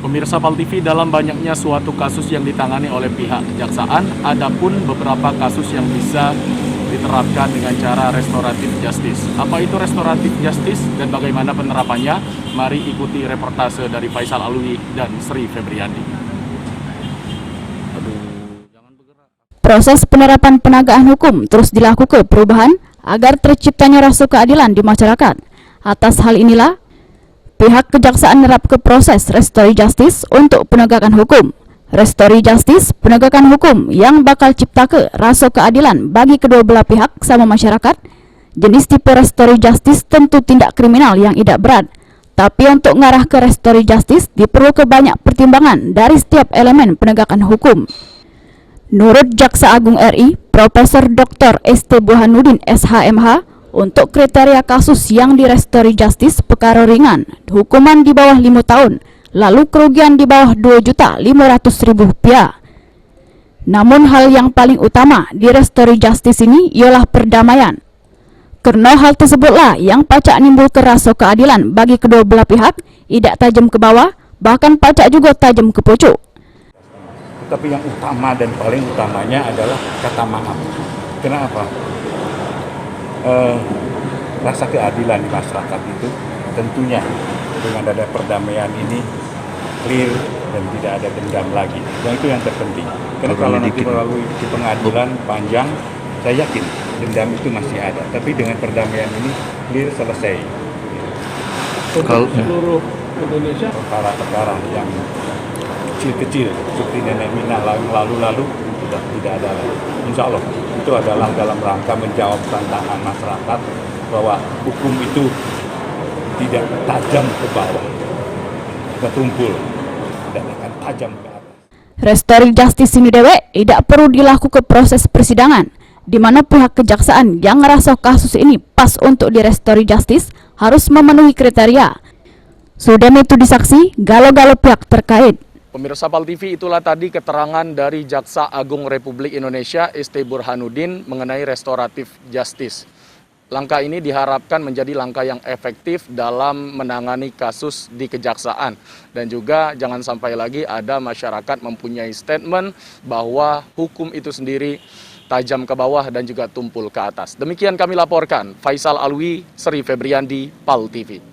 Pemirsa PAL TV, dalam banyaknya suatu kasus yang ditangani oleh pihak kejaksaan, adapun beberapa kasus yang bisa diterapkan dengan cara restoratif justice. Apa itu restoratif justice dan bagaimana penerapannya? Mari ikuti reportase dari Faisal Alwi dan Sri Febriandi. Proses penerapan penegakan hukum terus dilakukan perubahan agar terciptanya rasa keadilan di masyarakat. Atas hal inilah, pihak kejaksaan menerap ke proses restoratif justice untuk penegakan hukum. Restoratif justice, penegakan hukum yang bakal cipta ke rasa keadilan bagi kedua belah pihak sama masyarakat. Jenis tipe restoratif justice tentu tindak kriminal yang tidak berat. Tapi untuk mengarah ke restoratif justice diperlukan banyak pertimbangan dari setiap elemen penegakan hukum. Menurut Jaksa Agung RI, Profesor Dr. St. Burhanuddin SHMH, untuk kriteria kasus yang di restoratif justice perkara ringan, hukuman di bawah 5 tahun, lalu kerugian di bawah Rp2.500.000. Namun hal yang paling utama di restoratif justice ini ialah perdamaian. Karena hal tersebutlah yang pacak nimbul ke rasa keadilan bagi kedua belah pihak, tidak tajam ke bawah, bahkan pacak juga tajam ke pucuk. Tapi yang utama dan paling utamanya adalah kata maaf. Kenapa? Rasa keadilan di masyarakat itu tentunya dengan ada perdamaian ini clear dan tidak ada dendam lagi. Dan itu yang terpenting. Karena kalau nanti melalui di pengadilan panjang, saya yakin dendam itu masih ada. Tapi dengan perdamaian ini clear, selesai. Untuk seluruh Indonesia, perkara-perkara yang kecil-kecil seperti nenek Mina lalu sudah tidak ada lagi. Insya Allah itu adalah dalam rangka menjawab tantangan masyarakat bahwa hukum itu tidak tajam ke bawah, ketumpul dan akan tajam ke atas. Restoratif justice ini dewek tidak perlu dilakukan proses persidangan, di mana pihak kejaksaan yang ngerasa kasus ini pas untuk di restoratif justice harus memenuhi kriteria. Sudah itu disaksi galo-galo pihak terkait. Pemirsa PAL TV, itulah tadi keterangan dari Jaksa Agung Republik Indonesia St. Burhanuddin mengenai restoratif justice. Langkah ini diharapkan menjadi langkah yang efektif dalam menangani kasus di kejaksaan. Dan juga jangan sampai lagi ada masyarakat mempunyai statement bahwa hukum itu sendiri tajam ke bawah dan juga tumpul ke atas. Demikian kami laporkan. Faisal Alwi, Sri Febriandi, PAL TV.